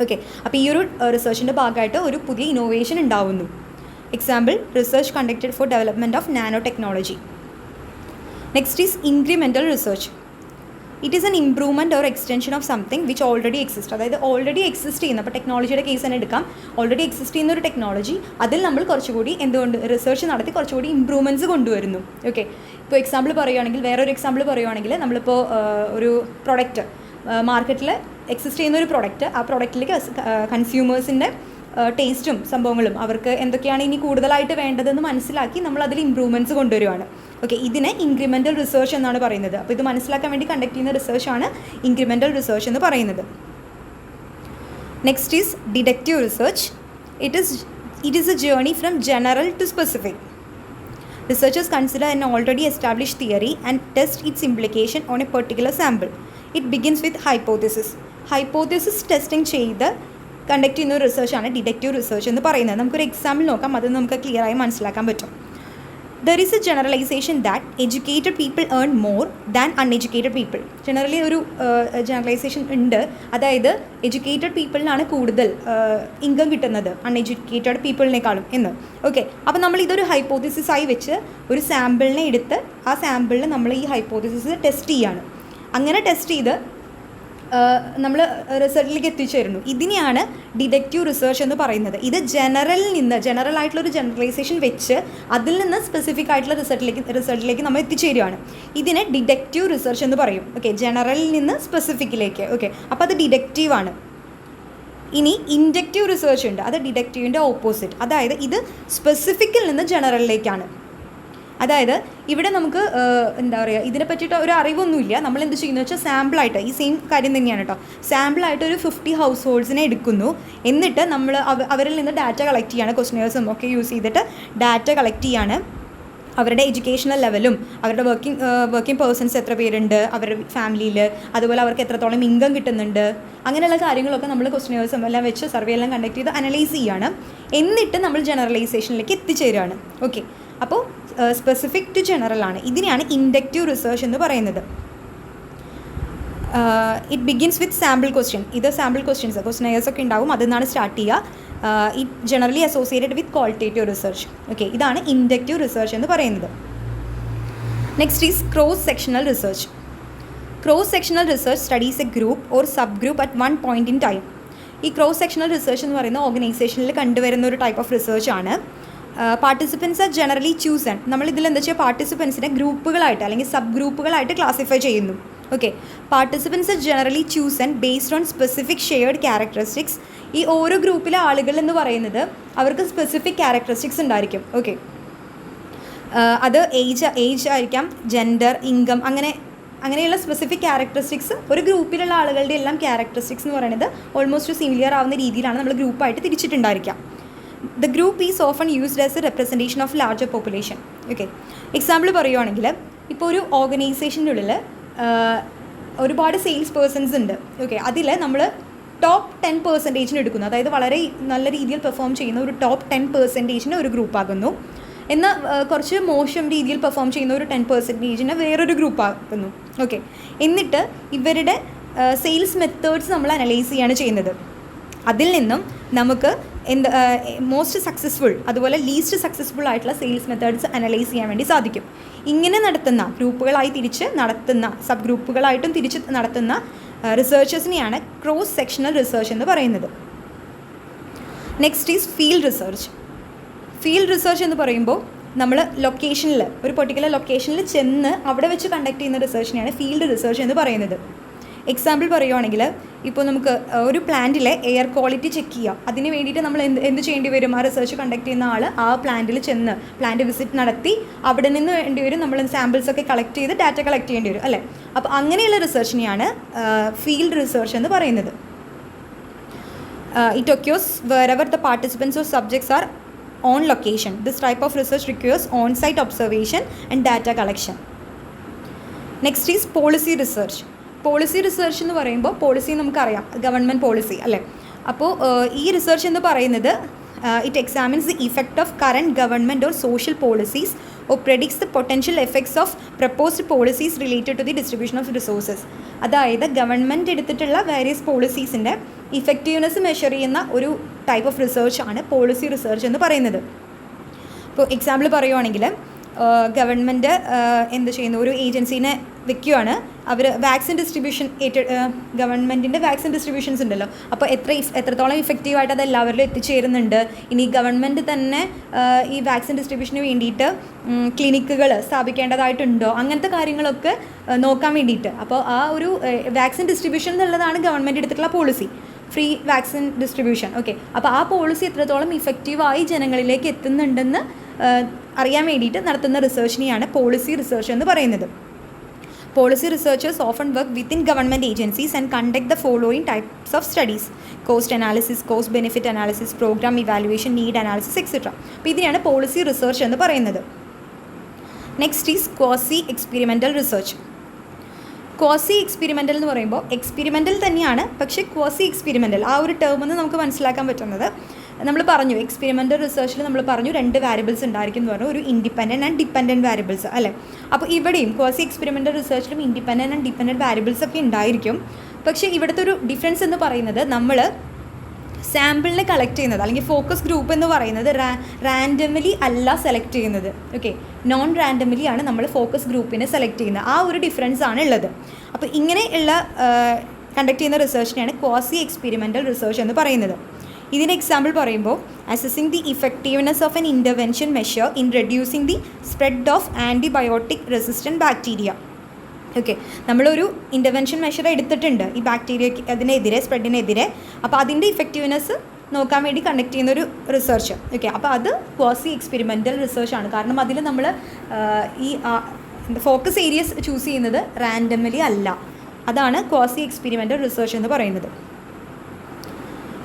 ഓക്കെ, അപ്പോൾ ഈ ഒരു റിസർച്ചിൻ്റെ ഭാഗമായിട്ട് ഒരു പുതിയ ഇന്നോവേഷൻ ഉണ്ടാവുന്നു. Example, research conducted for development of nano technology. Next is incremental research. It is N improvement or extension of something which already exist. അതായത് ഓൾറെഡി എക്സിസ്റ്റ് ചെയ്യുന്ന, അപ്പോൾ ടെക്നോളജിയുടെ കേസ് തന്നെ എടുക്കാം, ഓൾറെഡി എക്സിസ്റ്റ് ചെയ്യുന്ന ഒരു ടെക്നോളജി അതിൽ നമ്മൾ കുറച്ചുകൂടി എന്തുകൊണ്ട് റിസർച്ച് നടത്തി കുറച്ചുകൂടി ഇംപ്രൂവ്മെൻറ്റ്സ് കൊണ്ടുവരുന്നു. ഓക്കെ, ഇപ്പോൾ എക്സാമ്പിൾ പറയുകയാണെങ്കിൽ, വേറൊരു എക്സാമ്പിൾ പറയുകയാണെങ്കിൽ, നമ്മളിപ്പോൾ ഒരു പ്രൊഡക്റ്റ് മാർക്കറ്റിൽ എക്സിസ്റ്റ് ചെയ്യുന്ന ഒരു പ്രൊഡക്റ്റ്, ആ പ്രൊഡക്റ്റിലേക്ക് കൺസ്യൂമേഴ്സിൻ്റെ ടേസ്റ്റും സംഭവങ്ങളും അവർക്ക് എന്തൊക്കെയാണ് ഇനി കൂടുതലായിട്ട് വേണ്ടതെന്ന് മനസ്സിലാക്കി നമ്മൾ അതിൽ ഇമ്പ്രൂവ്മെൻറ്റ്സ് കൊണ്ടുവരുവാണ്. ഓക്കെ, ഇതിനെ ഇൻക്രിമെൻ്റൽ റിസർച്ച് എന്നാണ് പറയുന്നത്. അപ്പോൾ ഇത് മനസ്സിലാക്കാൻ വേണ്ടി കണ്ടക്ട് ചെയ്യുന്ന റിസർച്ചാണ് ഇൻക്രിമെൻ്റൽ റിസർച്ച് എന്ന് പറയുന്നത്. Next is deductive research. It is a journey from general to specific. Researchers consider an already established theory and test its implication on a particular sample. It begins with hypothesis. Hypothesis testing ചെയ്ത് conduct ചെയ്യുന്ന ഒരു റിസർച്ചാണ് deductive research എന്ന് പറയുന്നത്. നമുക്കൊരു example നോക്കാം, അത് നമുക്ക് ക്ലിയറായി മനസ്സിലാക്കാൻ പറ്റും. There is a generalization that educated people earn more than uneducated people. Generally ഒരു ജനറലൈസേഷൻ ഉണ്ട്, അതായത് എഡ്യൂക്കേറ്റഡ് പീപ്പിളിനാണ് കൂടുതൽ ഇൻകം കിട്ടുന്നത് അൺഎഡ്യൂക്കേറ്റഡ് പീപ്പിളിനേക്കാളും എന്ന്. ഓക്കെ, അപ്പോൾ നമ്മൾ ഇതൊരു ഹൈപ്പോത്തിസിസായി വെച്ച് ഒരു സാമ്പിളിനെ എടുത്ത് ആ സാമ്പിളിൽ നമ്മൾ ഈ ഹൈപ്പോത്തിസിസ് ടെസ്റ്റ് ചെയ്യാണ്. അങ്ങനെ ടെസ്റ്റ് ചെയ്ത് നമ്മൾ റിസൾട്ടിലേക്ക് എത്തിച്ചേരുന്നു. ഇതിനെയാണ് ഡിഡക്റ്റീവ് റിസർച്ച് എന്ന് പറയുന്നത്. ഇത് ജനറൽ ആയിട്ടുള്ളൊരു ജനറലൈസേഷൻ വെച്ച് അതിൽ നിന്ന് സ്പെസിഫിക് ആയിട്ടുള്ള റിസൾട്ടിലേക്ക് നമ്മൾ എത്തിച്ചേരുകയാണ്. ഇതിനെ ഡിഡക്റ്റീവ് റിസർച്ച് എന്ന് പറയും. ഓക്കെ, ജനറലിൽ നിന്ന് സ്പെസിഫിക്കിലേക്ക്. ഓക്കെ, അപ്പോൾ അത് ഡിഡക്റ്റീവാണ്. ഇനി ഇൻഡക്റ്റീവ് റിസർച്ച് ഉണ്ട്, അത് ഡിഡക്റ്റീവിൻ്റെ ഓപ്പോസിറ്റ്. അതായത് ഇത് സ്പെസിഫിക്കിൽ നിന്ന് ജനറലിലേക്കാണ്. അതായത് ഇവിടെ നമുക്ക് എന്താ പറയുക, ഇതിനെ പറ്റിയിട്ട് ഒരു അറിവൊന്നുമില്ല. നമ്മൾ എന്ത് ചെയ്യുന്നത് വെച്ചാൽ സാമ്പിളായിട്ട്, ഈ സെയിം കാര്യം തന്നെയാണ് കേട്ടോ, സാമ്പിളായിട്ട് ഒരു 50 ഹൗസ് ഹോൾഡ്സിനെ എടുക്കുന്നു. എന്നിട്ട് നമ്മൾ അവരിൽ നിന്ന് ഡാറ്റ കളക്ട് ചെയ്യാണ്, ക്വസ്റ്റ്യനേഴ്സും ഒക്കെ യൂസ് ചെയ്തിട്ട് ഡാറ്റ കളക്ട് ചെയ്യാണ്. അവരുടെ എഡ്യൂക്കേഷണൽ ലെവലും അവരുടെ വർക്കിംഗ് പേഴ്സൺസ് എത്ര പേരുണ്ട് അവരുടെ ഫാമിലിയിൽ, അതുപോലെ അവർക്ക് എത്രത്തോളം ഇൻകം കിട്ടുന്നുണ്ട്, അങ്ങനെയുള്ള കാര്യങ്ങളൊക്കെ നമ്മൾ ക്വസ്റ്റ്യനേഴ്സും എല്ലാം വെച്ച് സർവേ എല്ലാം കണ്ടക്ട് ചെയ്ത് അനലൈസ് ചെയ്യാണ്. എന്നിട്ട് നമ്മൾ ജനറലൈസേഷനിലേക്ക് എത്തിച്ചേരുകയാണ്. ഓക്കെ, അപ്പോൾ സ്പെസിഫിക് ടു ജനറൽ ആണ്. ഇതിനെയാണ് ഇൻഡക്റ്റീവ് റിസർച്ച് എന്ന് പറയുന്നത്. It begins with sample question. ഇത് സാമ്പിൾ ക്വസ്റ്റ്യൻസ് ഒക്കെ ഉണ്ടാവും, അതിൽ നിന്നാണ് സ്റ്റാർട്ട് ചെയ്യുക. It generally associated with qualitative research. Okay, ഇതാണ് ഇൻഡക്റ്റീവ് റിസർച്ച് എന്ന് പറയുന്നത്. Next is cross sectional research. Cross sectional research studies A group or sub group at one point in time. ഈ cross sectional research എന്ന് പറയുന്ന ഓർഗനൈസേഷനിൽ കണ്ടുവരുന്ന ഒരു type of research ആണ്. Participants are generally chosen. നമ്മളിതിൽ എന്താ വെച്ചാൽ പാർട്ടിസിപ്പൻസിനെ ഗ്രൂപ്പുകളായിട്ട് അല്ലെങ്കിൽ സബ് ഗ്രൂപ്പുകളായിട്ട് ക്ലാസിഫൈ ചെയ്യുന്നു. Okay, participants are generally chosen based on specific shared characteristics. ഈ ഓരോ ഗ്രൂപ്പിലെ ആളുകൾ എന്ന് പറയുന്നത് അവർക്ക് സ്പെസിഫിക് ക്യാരക്ടറിസ്റ്റിക്സ് ഉണ്ടായിരിക്കും. ഓക്കെ, അത് ഏജ് ആയിരിക്കാം, ജെൻഡർ, ഇൻകം, അങ്ങനെയുള്ള സ്പെസിഫിക് ക്യാരക്ടറിസ്റ്റിക്സ് ഒരു ഗ്രൂപ്പിലുള്ള ആളുകളുടെ എല്ലാം ക്യാരക്ടറിസ്റ്റിക്സ് എന്ന് പറയുന്നത് ഓൾമോസ്റ്റ് സിമിലർ ആവുന്ന രീതിയിലാണ് നമ്മൾ ഗ്രൂപ്പായിട്ട് തിരിച്ചിട്ടുണ്ടായിരിക്കാം. The group is often used as a representation of larger population. Okay, example പറയുവാണെങ്കിൽ, ഇപ്പോൾ ഒരു ഓർഗനൈസേഷൻ്റെ ഉള്ളിൽ ഒരുപാട് സെയിൽസ് പേഴ്സൺസ് ഉണ്ട്. ഓക്കെ, അതിൽ നമ്മൾ ടോപ്പ് 10% എടുക്കുന്നു. അതായത് വളരെ നല്ല രീതിയിൽ പെർഫോം ചെയ്യുന്ന ഒരു ടോപ്പ് 10% ഒരു ഗ്രൂപ്പാകുന്നു. എന്നാൽ കുറച്ച് മോശം രീതിയിൽ പെർഫോം ചെയ്യുന്ന ഒരു 10% വേറൊരു ഗ്രൂപ്പാക്കുന്നു. ഓക്കെ, എന്നിട്ട് ഇവരുടെ സെയിൽസ് മെത്തേഡ്സ് നമ്മൾ അനലൈസ് ചെയ്യാണ് ചെയ്യുന്നത്. അതിൽ നിന്നും നമുക്ക് മോസ്റ്റ് സക്സസ്ഫുൾ അതുപോലെ ലീസ്റ്റ് സക്സസ്ഫുൾ ആയിട്ടുള്ള സെയിൽസ് മെത്തേഡ്സ് അനലൈസ് ചെയ്യാൻ വേണ്ടി സാധിക്കും. ഇങ്ങനെ നടത്തുന്ന ഗ്രൂപ്പുകളായി തിരിച്ച് നടത്തുന്ന സബ് ഗ്രൂപ്പുകളായിട്ടും തിരിച്ച് നടത്തുന്ന റിസർച്ചസിനെയാണ് ക്രോസ് സെക്ഷണൽ റിസർച്ച് എന്ന് പറയുന്നത്. Next is field research. Field research എന്ന് പറയുമ്പോൾ നമ്മൾ ലൊക്കേഷനിൽ ഒരു പെർട്ടിക്കുലർ ലൊക്കേഷനിൽ ചെന്ന് അവിടെ വെച്ച് കണ്ടക്ട് ചെയ്യുന്ന റിസർച്ചിനെയാണ് ഫീൽഡ് റിസർച്ച് എന്ന് പറയുന്നത്. എക്സാമ്പിൾ പറയുവാണെങ്കിൽ, ഇപ്പോൾ നമുക്ക് ഒരു പ്ലാന്റിലെ എയർ ക്വാളിറ്റി ചെക്ക് ചെയ്യാം. അതിന് വേണ്ടിയിട്ട് നമ്മൾ എന്ത് ചെയ്യേണ്ടി വരും? ആ റിസർച്ച് കണ്ടക്ട് ചെയ്യുന്ന ആൾ ആ പ്ലാന്റിൽ ചെന്ന് പ്ലാന്റ് വിസിറ്റ് നടത്തി അവിടെ നിന്ന് വേണ്ടി വരും നമ്മൾ സാമ്പിൾസൊക്കെ കളക്ട് ചെയ്ത് ഡാറ്റ കളക്ട് ചെയ്യേണ്ടി വരും അല്ലേ. അപ്പോൾ അങ്ങനെയുള്ള റിസർച്ചിനെയാണ് ഫീൽഡ് റിസർച്ച് എന്ന് പറയുന്നത്. It occurs wherever the participants or subjects are on location. This type of research requires on-site observation and data collection. Next is policy research. Policy research എന്ന് പറയുമ്പോൾ പോളിസി നമുക്കറിയാം, ഗവൺമെൻറ് പോളിസി അല്ലേ. അപ്പോൾ ഈ research എന്ന് പറയുന്നത് it examines the effect of current government or social policies or predicts the potential effects of proposed policies related to the distribution of resources. അതായത് government എടുത്തിട്ടുള്ള വേരിയസ് പോളിസീസിൻ്റെ ഇഫക്റ്റീവ്നെസ് മെഷർ ചെയ്യുന്ന ഒരു type of റിസർച്ചാണ് policy research എന്ന് പറയുന്നത്. ഇപ്പോൾ example പറയുവാണെങ്കിൽ government എന്ത് ചെയ്യുന്നു, ഒരു ഏജൻസീനെ വെക്കുകയാണ്, അവർ വാക്സിൻ ഡിസ്ട്രിബ്യൂഷൻ ഗവൺമെൻറ്റിൻ്റെ വാക്സിൻ ഡിസ്ട്രിബ്യൂഷൻസ് ഉണ്ടല്ലോ, അപ്പോൾ എത്രത്തോളം ഇഫക്റ്റീവായിട്ട് അത് എല്ലാവരിലും എത്തിച്ചേരുന്നുണ്ട്, ഇനി ഗവൺമെൻറ് തന്നെ ഈ വാക്സിൻ ഡിസ്ട്രിബ്യൂഷന് വേണ്ടിയിട്ട് ക്ലിനിക്കുകൾ സ്ഥാപിക്കേണ്ടതായിട്ടുണ്ടോ, അങ്ങനത്തെ കാര്യങ്ങളൊക്കെ നോക്കാൻ വേണ്ടിയിട്ട്. അപ്പോൾ ആ ഒരു വാക്സിൻ ഡിസ്ട്രിബ്യൂഷൻ എന്നുള്ളതാണ് ഗവൺമെൻറ് എടുത്തിട്ടുള്ള policy, free vaccine distribution. Okay, അപ്പോൾ ആ പോളിസി എത്രത്തോളം ഇഫക്റ്റീവായി ജനങ്ങളിലേക്ക് എത്തുന്നുണ്ടെന്ന് അറിയാൻ വേണ്ടിയിട്ട് നടത്തുന്ന റിസർച്ചിനെയാണ് പോളിസി റിസർച്ച് എന്ന് പറയുന്നത്. Policy researchers often work within government agencies and conduct the following types of studies: cost analysis, cost benefit analysis, programme evaluation, need analysis, etcetera. അപ്പോൾ ഇതിനെയാണ് പോളിസി റിസർച്ച് എന്ന് പറയുന്നത്. Next is quasi experimental research. Quasi experimental എന്ന് പറയുമ്പോൾ experimental തന്നെയാണ്, പക്ഷേ quasi experimental ആ ഒരു ടേമെന്ന് നമുക്ക് മനസ്സിലാക്കാൻ പറ്റുന്നത്, നമ്മൾ പറഞ്ഞു എക്സ്പെരിമെൻ്റൽ റിസർച്ചിൽ നമ്മൾ പറഞ്ഞു 2 വാരിയബിൾസ് ഉണ്ടായിരിക്കും എന്ന് പറഞ്ഞു, ഒരു ഇൻഡിപെൻഡൻറ്റ് ആൻഡ് ഡിപ്പെൻഡൻറ്റ് വാരിയബിൾസ് അല്ലേ. അപ്പോൾ ഇവിടെയും ക്വാസി എക്സ്പെരിമെൻ്റൽ റിസർച്ചിലും ഇൻഡിപെൻഡൻറ്റ് ആൻഡ് ഡിപ്പെൻഡൻറ്റ് വാരിയബിൾസ് ഒക്കെ ഉണ്ടായിരിക്കും. പക്ഷേ ഇവിടുത്തെ ഒരു ഡിഫറൻസ് എന്ന് പറയുന്നത്, നമ്മൾ സാമ്പിളിനെ കളക്ട് ചെയ്യുന്നത് അല്ലെങ്കിൽ ഫോക്കസ് ഗ്രൂപ്പ് എന്ന് പറയുന്നത് റാൻഡമലി അല്ല സെലക്ട് ചെയ്യുന്നത്. ഓക്കെ, നോൺ റാൻഡമലി ആണ് നമ്മൾ ഫോക്കസ് ഗ്രൂപ്പിനെ സെലക്ട് ചെയ്യുന്നത്. ആ ഒരു ഡിഫറൻസ് ആണ് ഉള്ളത്. അപ്പോൾ ഇങ്ങനെയുള്ള കണ്ടക്ട് ചെയ്യുന്ന റിസർച്ചിനെയാണ് ക്വാസി എക്സ്പെരിമെൻ്റൽ റിസർച്ച് എന്ന് പറയുന്നത്. ഇതിൻ്റെ എക്സാമ്പിൾ പറയുമ്പോൾ, assessing the effectiveness of N intervention measure in reducing the spread of antibiotic resistant bacteria. Okay, നമ്മളൊരു ഇൻ്റർവെൻഷൻ മെഷർ എടുത്തിട്ടുണ്ട് ഈ ബാക്ടീരിയക്ക് അതിനെതിരെ, സ്പ്രെഡിനെതിരെ. അപ്പോൾ അതിൻ്റെ ഇഫക്റ്റീവ്നെസ് നോക്കാൻ വേണ്ടി കണ്ടക്ട് ചെയ്യുന്നൊരു റിസർച്ച്. ഓക്കെ, അപ്പോൾ അത് ക്വാസി എക്സ്പെരിമെൻ്റൽ റിസർച്ചാണ്. കാരണം അതിൽ നമ്മൾ ഈ ഫോക്കസ് ഏരിയസ് ചൂസ് ചെയ്യുന്നത് റാൻഡമലി അല്ല. അതാണ് ക്വാസി എക്സ്പെരിമെൻ്റൽ റിസർച്ച് എന്ന് പറയുന്നത്.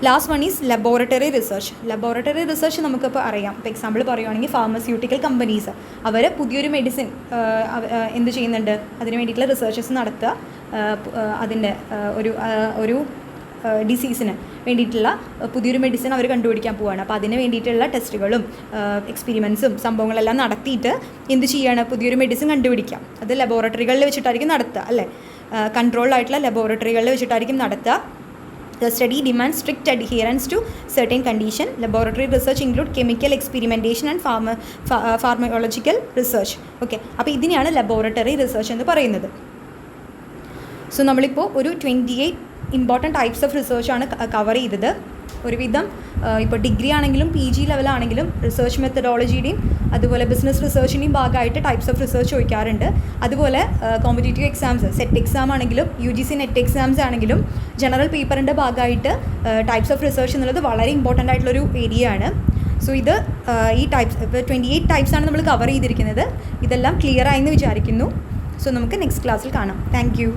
Last one is laboratory research. Laboratory research നമുക്കിപ്പോൾ അറിയാം. ഇപ്പോൾ എക്സാമ്പിൾ പറയുകയാണെങ്കിൽ ഫാർമസ്യൂട്ടിക്കൽ കമ്പനീസ് അവർ പുതിയൊരു മെഡിസിൻ എന്ത് ചെയ്യുന്നുണ്ട്, അതിന് വേണ്ടിയിട്ടുള്ള റിസർച്ചസ് നടത്തുക, അതിൻ്റെ ഒരു ഡിസീസിന് വേണ്ടിയിട്ടുള്ള പുതിയൊരു മെഡിസിൻ അവർ കണ്ടുപിടിക്കാൻ പോവുകയാണ്. അപ്പോൾ അതിന് വേണ്ടിയിട്ടുള്ള ടെസ്റ്റുകളും എക്സ്പെരിമെൻസും സംഭവങ്ങളെല്ലാം നടത്തിയിട്ട് എന്ത് ചെയ്യുകയാണ്, പുതിയൊരു മെഡിസിൻ കണ്ടുപിടിക്കാം. അത് ലബോറട്ടറികളിൽ വെച്ചിട്ടായിരിക്കും നടത്തുക അല്ലേ, കൺട്രോൾഡ് ആയിട്ടുള്ള ലബോറട്ടറികളിൽ വെച്ചിട്ടായിരിക്കും നടത്തുക. The study demands strict adherence to certain conditions. Laboratory research include chemical experimentation and pharmacological research. Okay, അപ്പോൾ ഇതിനെയാണ് ലബോറട്ടറി റിസർച്ച് എന്ന് പറയുന്നത്. സോ നമ്മളിപ്പോൾ ഒരു 28 ഇമ്പോർട്ടൻറ്റ് ടൈപ്സ് ഓഫ് റിസർച്ചാണ് കവർ ചെയ്തത്. ഒരുവിധം ഇപ്പോൾ ഡിഗ്രി ആണെങ്കിലും PG ലെവലാണെങ്കിലും റിസർച്ച് മെത്തഡോളജിയുടെയും അതുപോലെ ബിസിനസ് റിസർച്ചിൻ്റെയും ഭാഗമായിട്ട് ടൈപ്സ് ഓഫ് റിസർച്ച് ചോദിക്കാറുണ്ട്. അതുപോലെ കോമ്പറ്റേറ്റീവ് എക്സാംസ്, സെറ്റ് എക്സാം ആണെങ്കിലും UGC NET എക്സാംസ് ആണെങ്കിലും ജനറൽ പേപ്പറിൻ്റെ ഭാഗമായിട്ട് ടൈപ്സ് ഓഫ് റിസർച്ച് എന്നുള്ളത് വളരെ ഇമ്പോർട്ടൻ്റ് ആയിട്ടുള്ളൊരു ഏരിയ ആണ്. സോ ഇത് ഈ ടൈപ്സ് ഇപ്പോൾ 28 ടൈപ്സാണ് നമ്മൾ കവർ ചെയ്തിരിക്കുന്നത്. ഇതെല്ലാം ക്ലിയർ ആയെന്ന് വിചാരിക്കുന്നു. സോ നമുക്ക് നെക്സ്റ്റ് ക്ലാസ്സിൽ കാണാം. Thank you.